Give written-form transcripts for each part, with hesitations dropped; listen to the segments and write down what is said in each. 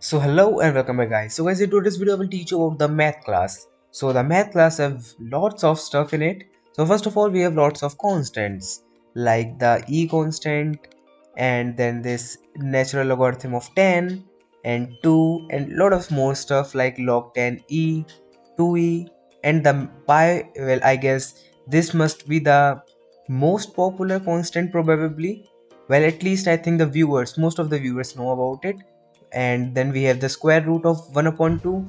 So hello and welcome back guys. So guys, in today's video I will teach you about the math class. So the math class have lots of stuff in it. So first of all we have lots of constants like the e constant and then this natural logarithm of 10 and 2 and lot of more stuff like log 10e, 2e and the pi. Well, I guess this must be the most popular constant probably. Well, at least I think most of the viewers know about it. And then we have the square root of 1 upon 2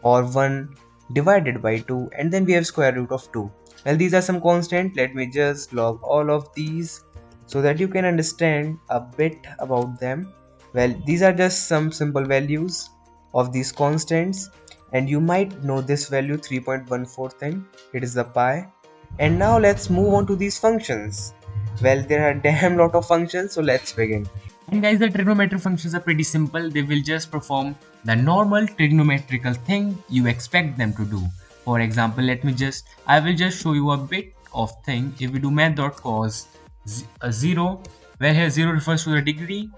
or 1 divided by 2, and then we have square root of 2. Well, these are some constant. Let me just log all of these so that you can understand a bit about them. Well, these are just some simple values of these constants, and you might know this value 3.14 thing. It is the pi. And now let's move on to these functions. Well, there are damn lot of functions, so let's begin. And guys, the trigonometric functions are pretty simple. They will just perform the normal trigonometrical thing you expect them to do. For example, I will just show you a bit of thing. If we do math.cos 0, where here 0 refers to the degree,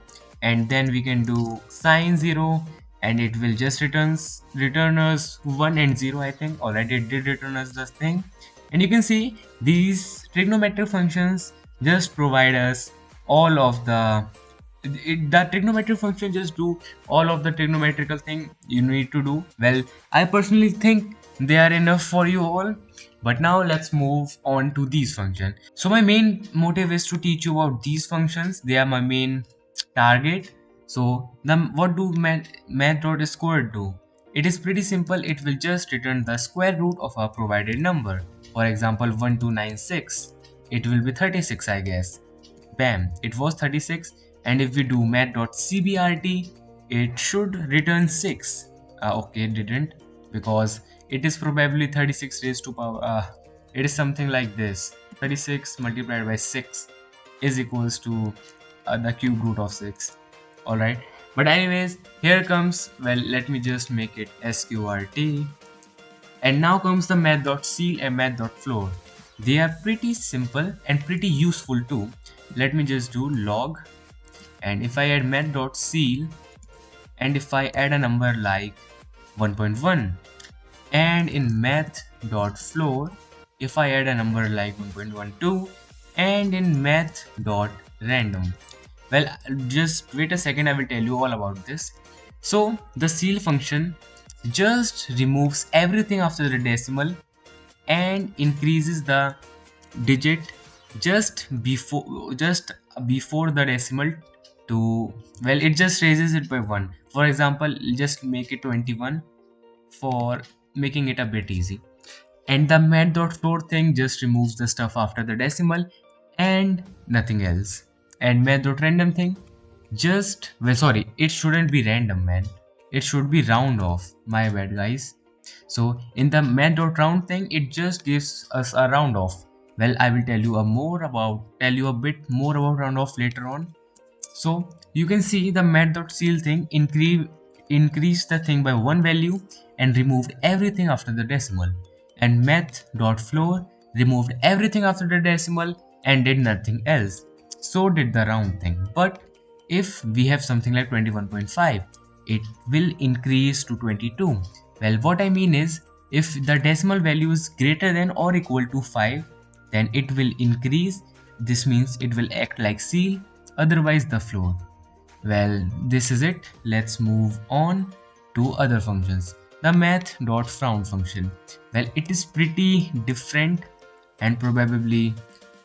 and then we can do sine 0, and it will just return us 1 and 0, I think. Already it did return us this thing. And you can see these trigonometric functions just provide us all of the trigonometric function just do all of the trigonometrical thing you need to do. Well, I personally think they are enough for you all, but now let's move on to these functions. So my main motive is to teach you about these functions. They are my main target. So what do math.square do? It is pretty simple. It will just return the square root of a provided number. For example, 1296, it will be 36, I guess. Bam, it was 36. And if we do math.cbrt, it should return 6. Okay, it didn't, because it is probably 36 raised to power it is something like this: 36 multiplied by 6 is equals to the cube root of 6. All right, but anyways, here comes, well, let me just make it sqrt. And now comes the math.ceil and math.floor. They are pretty simple and pretty useful too. Let me just do log, and if I add math.ceil, and if I add a number like 1.1, and in math.floor, if I add a number like 1.12, and in math.random. Well, just wait a second, I will tell you all about this. So the ceil function just removes everything after the decimal and increases the digit just before the decimal to, well, it just raises it by 1. For example, just make it 21 for making it a bit easy. And the math.floor thing just removes the stuff after the decimal and nothing else. And math.random thing just, well, sorry, it shouldn't be random, man. It should be round off. My bad, guys. So in the math.round thing, it just gives us a round off. Well, I will tell you a bit more about round off later on. So you can see the math.ceil thing increased the thing by one value and removed everything after the decimal. And math.floor removed everything after the decimal and did nothing else. So did the round thing. But if we have something like 21.5, it will increase to 22. Well, what I mean is, if the decimal value is greater than or equal to 5, then it will increase. This means it will act like ceil, otherwise the floor. Well, this is it. Let's move on to other functions. The math.frown function. Well, it is pretty different and probably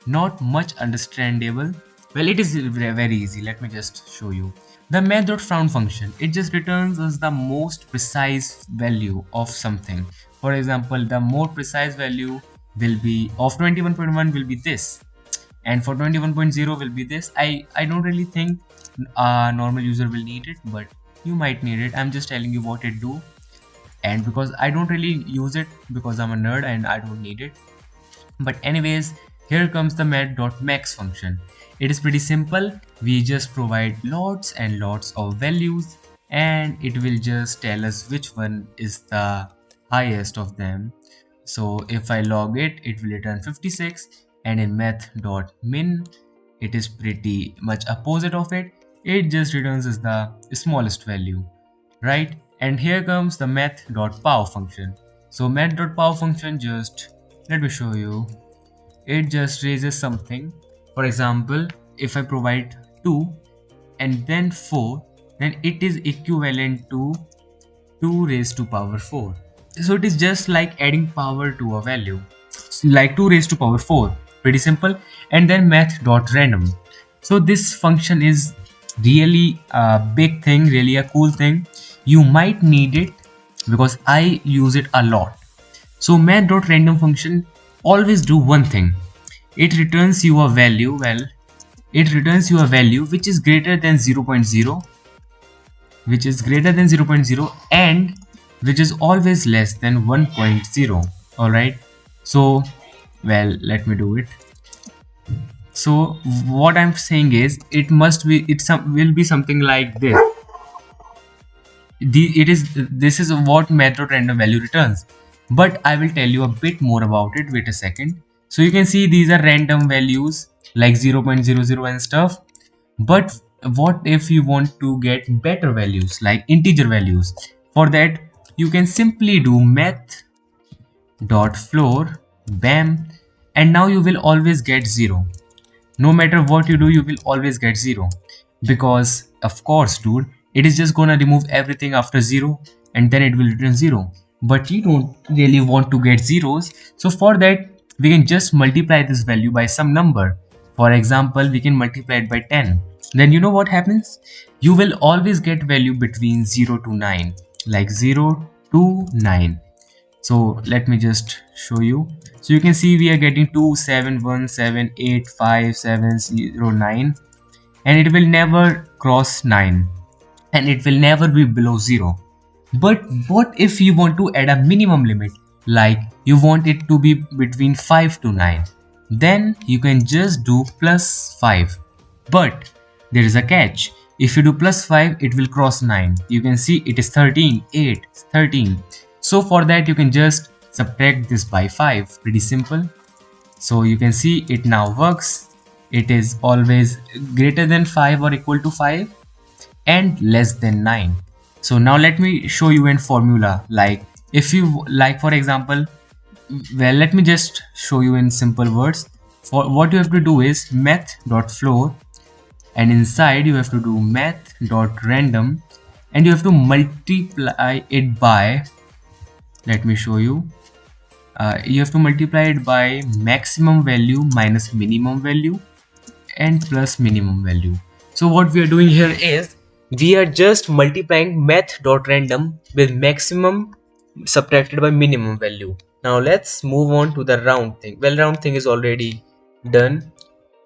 not much understandable. Well, it is very easy. Let me just show you. The math.frown function, it just returns us the most precise value of something. For example, the more precise value will be of 21.1 will be this, and for 21.0 will be this. I don't really think a normal user will need it, but you might need it. I'm just telling you what it do, and because I don't really use it because I'm a nerd and I don't need it. But anyways, here comes the math.max function. It is pretty simple. We just provide lots and lots of values, and it will just tell us which one is the highest of them. So if I log it, it will return 56, and in math.min, it is pretty much opposite of it. It just returns as the smallest value. right? And here comes the math.power function. So math.power function, just let me show you. It just raises something. For example, if I provide 2 and then 4, then it is equivalent to 2 raised to power 4. So it is just like adding power to a value, like 2 raised to power 4. Pretty simple. And then math.random. So this function is really a big thing, really a cool thing. You might need it because I use it a lot. So math.random function always do one thing. It returns you a value. Well, it returns you a value which is greater than 0, 0.0, which is greater than 0, 0.0, and which is always less than 1.0. All right. So, well, let me do it. So what I'm saying is, it must be, it some will be something like this. This is what method random value returns, but I will tell you a bit more about it. Wait a second. So you can see these are random values like 0, 0.00 and stuff. But what if you want to get better values like integer values? For that, you can simply do math dot floor, bam, and now you will always get 0. No matter what you do, you will always get 0, because of course, dude, it is just gonna remove everything after 0 and then it will return 0. But you don't really want to get zeros, so for that we can just multiply this value by some number. For example, we can multiply it by 10. Then you know what happens? You will always get value between 0 to 9, like 0 to 9. So let me just show you. So you can see we are getting 2, 7, 1, 7, 8, 5, 7, 0, 9, and it will never cross 9, and it will never be below 0. But what if you want to add a minimum limit, like you want it to be between 5 to 9? Then you can just do plus 5. But there is a catch. If you do plus 5, it will cross 9. You can see it is 13, 8, 13. So for that, you can just subtract this by 5. Pretty simple. So you can see it now works. It is always greater than 5 or equal to 5 and less than 9. So now let me show you a formula. Like if you like, for example, well, let me just show you in simple words. For what you have to do is math.floor, and inside you have to do math.random, and you have to multiply it by, let me show you, you have to multiply it by maximum value minus minimum value and plus minimum value. So what we are doing here is, we are just multiplying math.random with maximum subtracted by minimum value. Now let's move on to the round thing. Well, round thing is already done,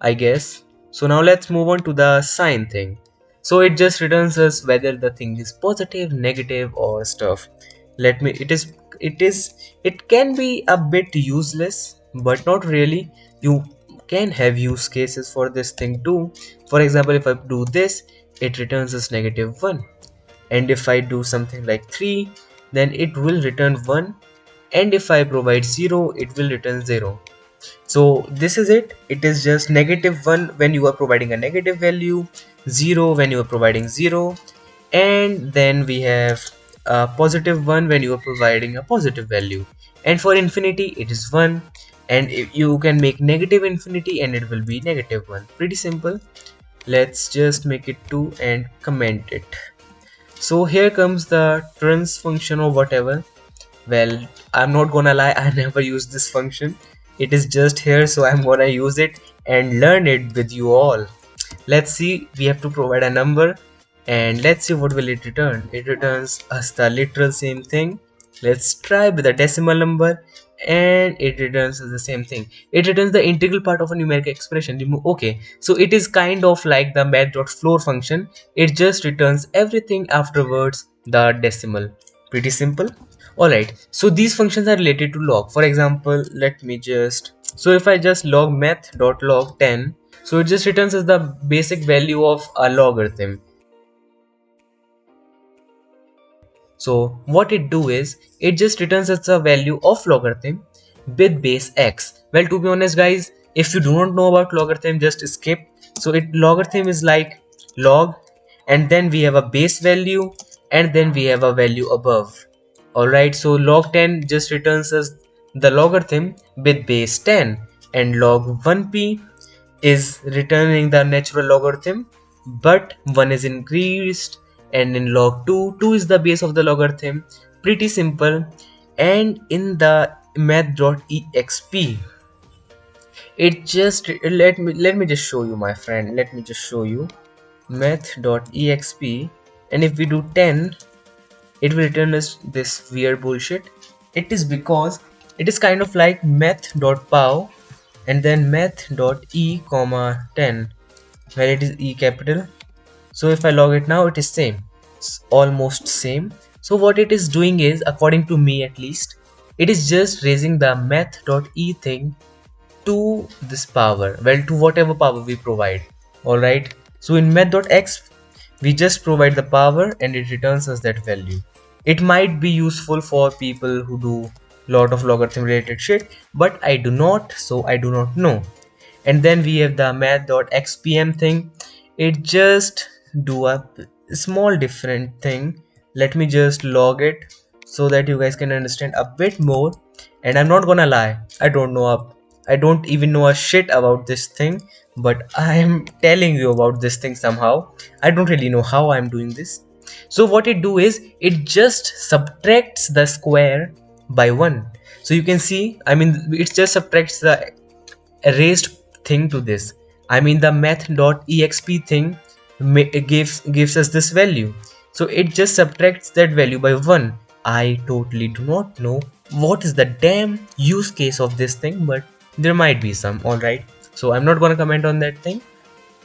I guess. So now let's move on to the sign thing. So it just returns us whether the thing is positive, negative, or stuff. Let me, it can be a bit useless, but not really. You can have use cases for this thing too. For example, if I do this, it returns us -1, and if I do something like 3, then it will return 1, and if I provide 0, it will return 0. So this is it. It is just -1 when you are providing a negative value, 0 when you are providing 0, and then we have a +1 when you are providing a positive value, and for infinity it is 1, and if you can make negative infinity and it will be -1. Pretty simple. Let's just make it 2 and comment it. So here comes the trans function or whatever. Well, I'm not gonna lie, I never use this function. It is just here, so I'm gonna use it and learn it with you all. Let's see, we have to provide a number, and let's see what will it return. It returns us the literal same thing. Let's try with a decimal number, and it returns us the same thing. It returns the integral part of a numeric expression. Okay, so it is kind of like the math.floor function. It just returns everything afterwards the decimal. Pretty simple. Alright, so these functions are related to log. For example, let me just, so if I just log math.log 10, so it just returns as the basic value of a logarithm. So what it do is, it just returns as the value of logarithm with base x. Well, to be honest guys, if you do not know about logarithm, just skip. So logarithm is like log, and then we have a base value, and then we have a value above. Alright, so log 10 just returns us the logarithm with base 10, and log 1p is returning the natural logarithm, but 1 is increased, and in log 2, 2 is the base of the logarithm. Pretty simple. And in the math.exp, it just let me just show you, my friend. Let me just show you math.exp, and if we do 10, it will return us this weird bullshit. It is because it is kind of like math.pow and then math.e comma 10, where it is e capital. So if I log it now, it is same. It's almost same. So what it is doing is, according to me at least, it is just raising the math.e thing to this power, well, to whatever power we provide. Alright, so in math.x we just provide the power and it returns us that value. It might be useful for people who do lot of logarithm related shit, but I do not, so I do not know. And then we have the math.xpm thing. It just do a small different thing. Let me just log it so that you guys can understand a bit more. And I'm not gonna lie, I don't even know a shit about this thing, but I am telling you about this thing somehow. I don't really know how I'm doing this. So what it do is, it just subtracts the square by 1. So you can see, I mean, it just subtracts the erased thing to this. I mean, the math.exp thing gives us this value. So it just subtracts that value by 1. I totally do not know what is the damn use case of this thing, but there might be some. Alright, so I'm not gonna comment on that thing.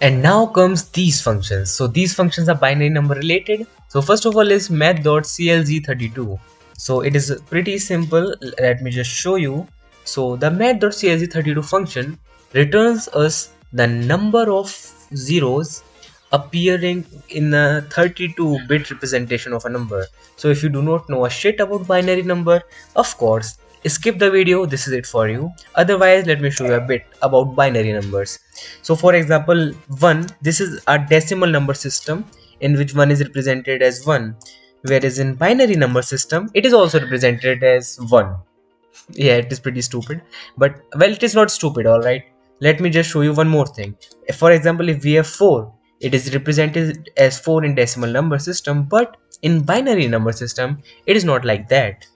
And now comes these functions. So these functions are binary number related. So first of all is math.clz32. So it is pretty simple. Let me just show you. So the math.clz32 function returns us the number of zeros appearing in a 32-bit representation of a number. So if you do not know a shit about binary number, of course, skip the video, this is it for you. Otherwise, let me show you a bit about binary numbers. So for example, 1, this is a decimal number system in which 1 is represented as 1, whereas in binary number system it is also represented as 1. Yeah, it is pretty stupid, but well, it is not stupid. All right, let me just show you one more thing. For example, if we have 4, it is represented as 4 in decimal number system, but in binary number system it is not like that.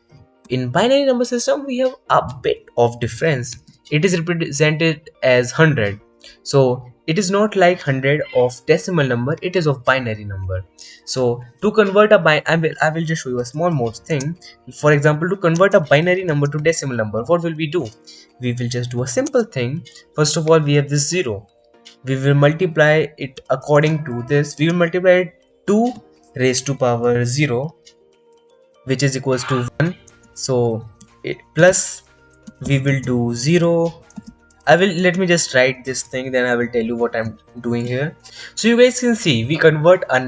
In binary number system we have a bit of difference. It is represented as 100. So it is not like 100 of decimal number, it is of binary number. So to convert a I will just show you a small more thing. For example, to convert a binary number to decimal number, what will we do? We will just do a simple thing. First of all, we have this 0. We will multiply it according to this. We will multiply it 2 raised to power 0, which is equals to 1. So plus we will do 0. I will, let me just write this thing, then I will tell you what I'm doing here. So you guys can see we convert a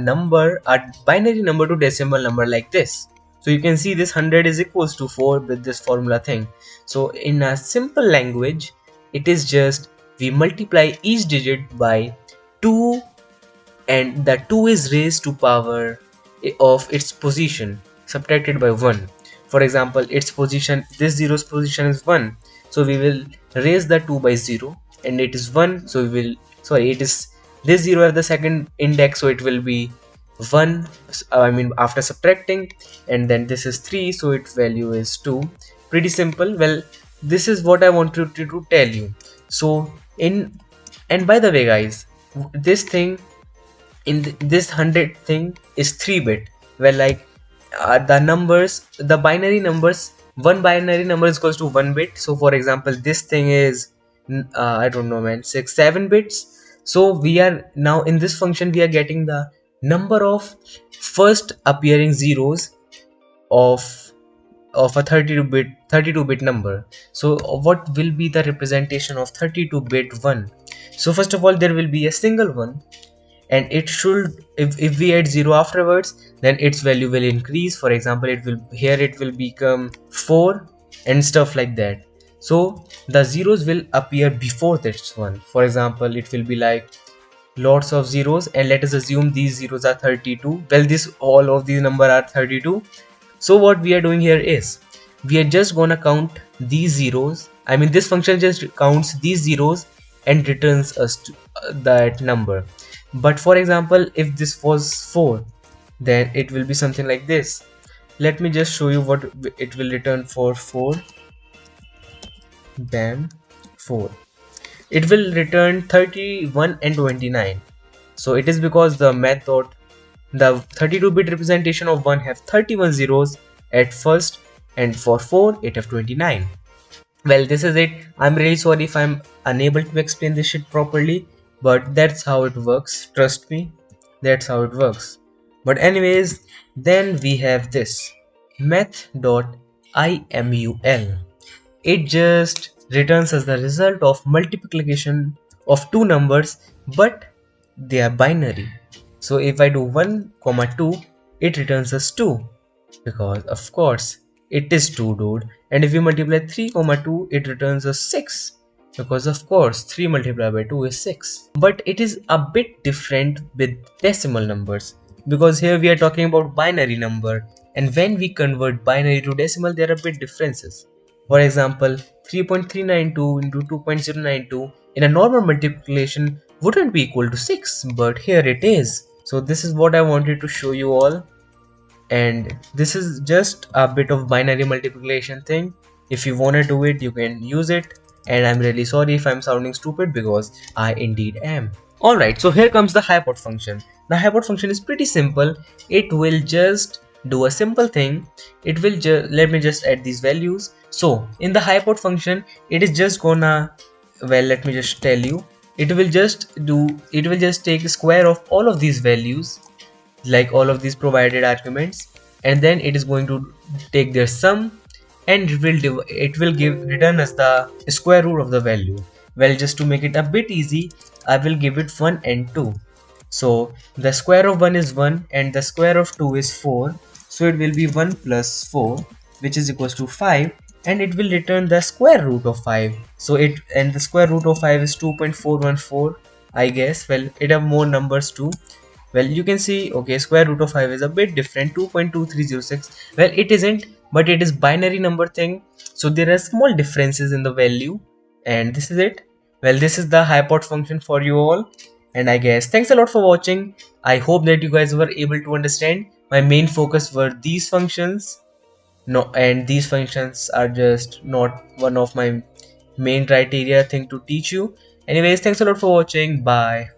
binary number to decimal number like this. So you can see this 100 is equals to 4 with this formula thing. So in a simple language, it is just we multiply each digit by 2, and the 2 is raised to power of its position subtracted by 1. For example, its position, this zero's position is 1, so we will raise the 2 by 0, and it is 1, so we will, sorry, it is this 0 at the second index, so it will be 1, I mean after subtracting, and then this is 3, so its value is 2. Pretty simple. Well, this is what I wanted to tell you. So in, and by the way guys, this thing in this 100 thing is 3-bit, where like the numbers, the binary numbers, one binary number is equals to 1 bit. So for example, this thing is I don't know man, 7 bits. So we are now in this function we are getting the number of first appearing zeros of a 32-bit number. So what will be the representation of 32-bit 1? So first of all, there will be a single 1, and it should, if we add 0 afterwards, then its value will increase. For example, it will, here it will become 4 and stuff like that. So the zeros will appear before this one. For example, it will be like lots of zeros, and let us assume these zeros are 32. Well, this all of these number are 32. So what we are doing here is we are just gonna count these zeros. I mean, this function just counts these zeros and returns us that number. But for example, if this was 4, then it will be something like this. Let me just show you what it will return for 4. Bam, 4. It will return 31 and 29. So it is because the math thought the 32-bit representation of 1 have 31 zeros at first, and for 4 it have 29. Well, this is it. I'm really sorry if I'm unable to explain this shit properly, but that's how it works. Trust me, that's how it works. But anyways, then we have this math.imul. It just returns as the result of multiplication of two numbers, but they are binary. So if I do 1 comma 2, it returns as 2, because of course it is 2, dude. And if we multiply 3 comma 2, it returns as 6, because of course 3 multiplied by 2 is 6. But it is a bit different with decimal numbers, because here we are talking about binary number, and when we convert binary to decimal, there are bit differences. For example, 3.392 into 2.092 in a normal multiplication wouldn't be equal to 6, but here it is. So this is what I wanted to show you all, and this is just a bit of binary multiplication thing. If you want to do it, you can use it, and I'm really sorry if I'm sounding stupid, because I indeed am. Alright, so here comes the hypot function. The hypot function is pretty simple. It will just do a simple thing. It will just, let me just add these values. So in the hypot function, it is just gonna, well, let me just tell you, it will just take a square of all of these values, like all of these provided arguments, and then it is going to take their sum, and it will give return as the square root of the value. Well, just to make it a bit easy, I will give it 1 and 2. So the square of 1 is 1 and the square of 2 is 4, so it will be 1 plus 4, which is equals to 5, and it will return the square root of 5. So it, and the square root of 5 is 2.414, I guess. Well, it have more numbers too. Well, you can see, okay, square root of 5 is a bit different, 2.2306. Well, it isn't, but it is binary number thing, so there are small differences in the value, and this is it. Well, this is the hypot function for you all, and I guess thanks a lot for watching. I hope that you guys were able to understand. My main focus were these functions. No, and these functions are just not one of my main criteria thing to teach you. Anyways, thanks a lot for watching. Bye.